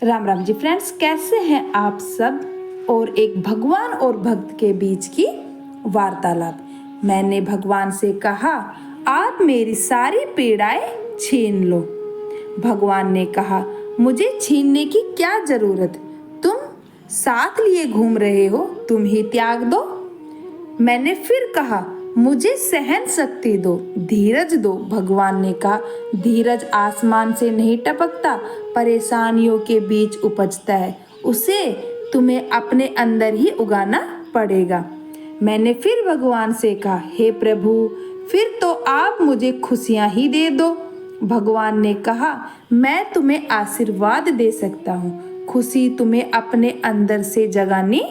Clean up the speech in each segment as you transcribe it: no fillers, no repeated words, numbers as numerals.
Ram Ram ji friends, कैसे हैं आप सब। और एक भगवान और भक्त के बीच की वार्तालाप। मैंने भगवान से कहा, आप मेरी सारी पीड़ाएं छीन लो। भगवान ने कहा, मुझे छीनने की क्या जरूरत, तुम साथ लिए घूम रहे हो, तुम ही त्याग दो। मैंने फिर कहा, मुझे सहन शक्ति दो, धीरज दो। भगवान ने कहा, धीरज आसमान से नहीं टपकता, परेशानियों के बीच उपजता है, उसे तुम्हें अपने अंदर ही उगाना पड़ेगा। मैंने फिर भगवान से कहा, हे प्रभु, फिर तो आप मुझे खुशियां ही दे दो। भगवान ने कहा, मैं तुम्हें आशीर्वाद दे सकता हूँ, खुशी तुम्हें अपने अंदर से जगानी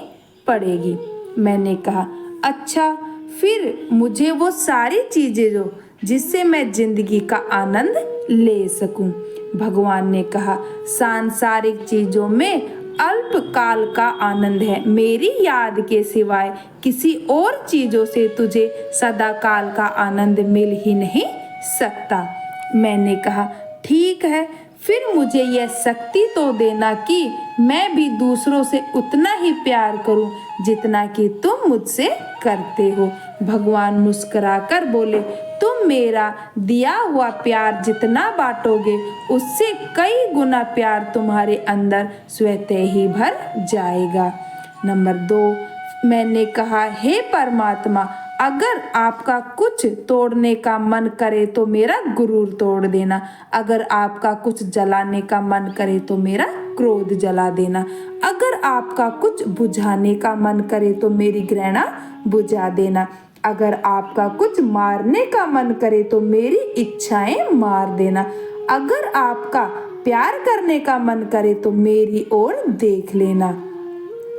पड़ेगी। मैंने कहा, अच्छा, फिर मुझे वो सारी चीजें दो जिससे मैं जिंदगी का आनंद ले सकूं। भगवान ने कहा, सांसारिक चीजों में अल्पकाल का आनंद है, मेरी याद के सिवाय किसी और चीजों से तुझे सदाकाल का आनंद मिल ही नहीं सकता। मैंने कहा, ठीक है, फिर मुझे यह शक्ति तो देना कि मैं भी दूसरों से उतना ही प्यार करूं जितना कि तुम मुझसे करते हो। भगवान मुस्कुराकर बोले, तुम मेरा दिया हुआ प्यार जितना बांटोगे, उससे कई गुना प्यार तुम्हारे अंदर स्वतः ही भर जाएगा। नंबर 2, मैंने कहा, हे परमात्मा, अगर आपका कुछ तोड़ने का मन करे तो मेरा गुरूर तोड़ देना, अगर आपका कुछ जलाने का मन करे तो मेरा क्रोध जला देना, अगर आपका कुछ बुझाने का मन करे तो मेरी घृणा बुझा देना, अगर आपका कुछ मारने का मन करे तो मेरी इच्छाएं मार देना, अगर आपका प्यार करने का मन करे तो मेरी ओर देख लेना।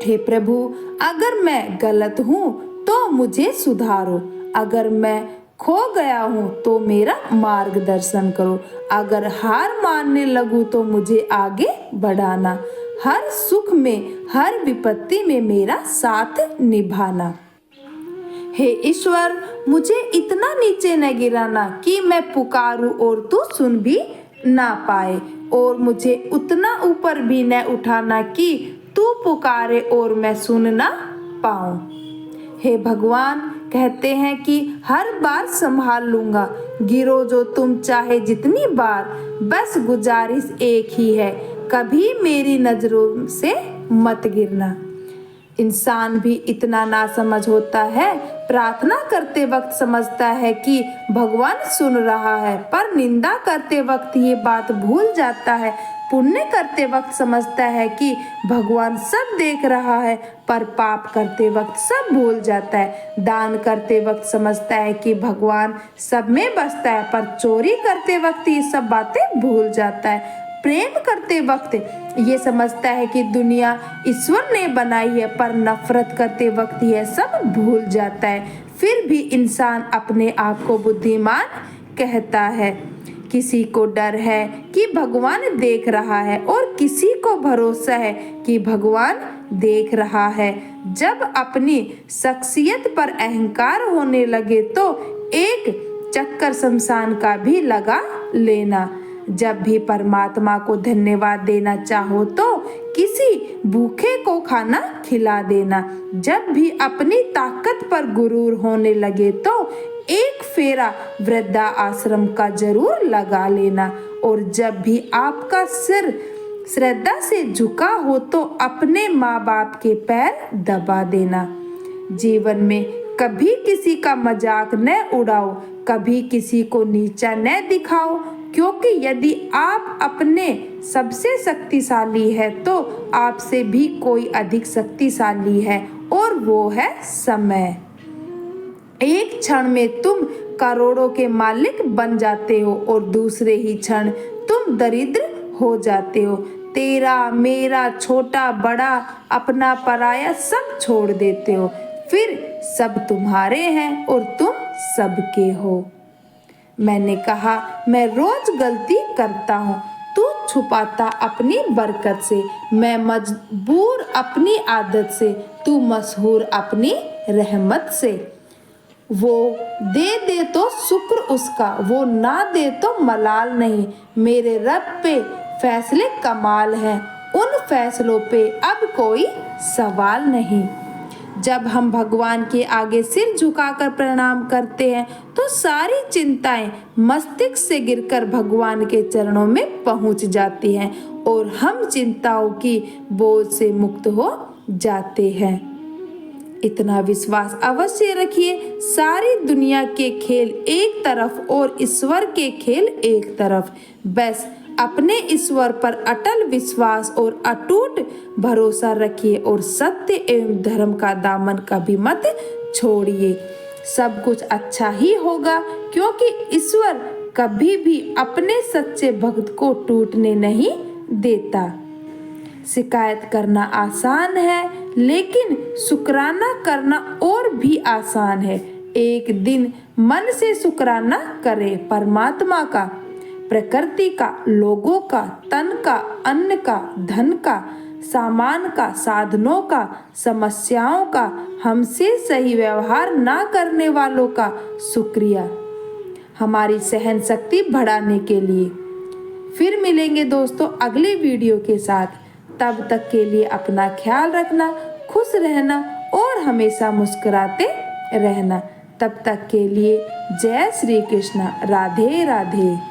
हे प्रभु, अगर मैं गलत हूँ तो मुझे सुधारो, अगर मैं खो गया हूँ तो मेरा मार्गदर्शन करो, अगर हार मानने लगूं तो मुझे आगे बढ़ाना, हर सुख में हर विपत्ति में मेरा साथ निभाना। हे ईश्वर, मुझे इतना नीचे न गिराना कि मैं पुकारूं और तू सुन भी ना पाए, और मुझे उतना ऊपर भी न उठाना कि तू पुकारे और मैं सुन ना पाऊं। हे भगवान, कहते हैं कि हर बार संभाल लूंगा, गिरो जो तुम चाहे जितनी बार, बस गुजारिश एक ही है, कभी मेरी नजरों से मत गिरना। इंसान भी इतना नासमझ होता है, प्रार्थना करते वक्त समझता है कि भगवान सुन रहा है, पर निंदा करते वक्त ये बात भूल जाता है, पुण्य करते वक्त समझता है कि भगवान सब देख रहा है, पर पाप करते वक्त सब भूल जाता है, दान करते वक्त समझता है कि भगवान सब में बसता है, पर चोरी करते वक्त ये सब बातें भूल जाता है, प्रेम करते वक्त ये समझता है कि दुनिया ईश्वर ने बनाई है, पर नफरत करते वक्त यह सब भूल जाता है। फिर भी इंसान अपने आप को बुद्धिमान कहता है। किसी को डर है कि भगवान देख रहा है, और किसी को भरोसा है कि भगवान देख रहा है। जब अपनी शख्सियत पर अहंकार होने लगे तो एक चक्कर शमशान का भी लगा लेना। जब भी परमात्मा को धन्यवाद देना चाहो तो किसी भूखे को खाना खिला देना। जब भी अपनी ताकत पर गुरूर होने लगे तो एक फेरा वृद्धा आश्रम का जरूर लगा लेना। और जब भी आपका सिर श्रद्धा से झुका हो तो अपने माँ बाप के पैर दबा देना। जीवन में कभी किसी का मजाक न उड़ाओ, कभी किसी को नीचा न दिखाओ, क्योंकि यदि आप अपने सबसे शक्तिशाली है तो आपसे भी कोई अधिक शक्तिशाली है, और वो है समय। एक क्षण में तुम करोड़ों के मालिक बन जाते हो और दूसरे ही क्षण तुम दरिद्र हो जाते हो। तेरा मेरा छोटा बड़ा अपना पराया सब छोड़ देते हो, फिर सब तुम्हारे हैं और तुम सबके हो। मैंने कहा, मैं रोज गलती करता हूँ, तू छुपाता अपनी बरकत से, मैं मजबूर अपनी आदत से, तू मशहूर अपनी रहमत से। वो दे तो शुक्र उसका, वो ना दे तो मलाल नहीं, मेरे रब पे फैसले कमाल हैं, उन फैसलों पे अब कोई सवाल नहीं। जब हम भगवान के आगे सिर झुकाकर प्रणाम करते हैं तो सारी चिंताएं मस्तिष्क से गिरकर भगवान के चरणों में पहुंच जाती हैं और हम चिंताओं की बोझ से मुक्त हो जाते हैं। इतना विश्वास अवश्य रखिए, सारी दुनिया के खेल एक तरफ और ईश्वर के खेल एक तरफ। बस अपने ईश्वर पर अटल विश्वास और अटूट भरोसा रखिए और सत्य एवं धर्म का दामन कभी मत छोड़िए। सब कुछ अच्छा ही होगा, क्योंकि ईश्वर कभी भी अपने सच्चे भक्त को टूटने नहीं देता। शिकायत करना आसान है, लेकिन शुक्राना करना और भी आसान है। एक दिन मन से शुक्राना करें परमात्मा का, प्रकृति का, लोगों का, तन का, अन्न का, धन का, सामान का, साधनों का, समस्याओं का, हमसे सही व्यवहार ना करने वालों का शुक्रिया हमारी सहन शक्ति बढ़ाने के लिए। फिर मिलेंगे दोस्तों अगले वीडियो के साथ। तब तक के लिए अपना ख्याल रखना, खुश रहना और हमेशा मुस्कुराते रहना। तब तक के लिए जय श्री कृष्ण, राधे राधे।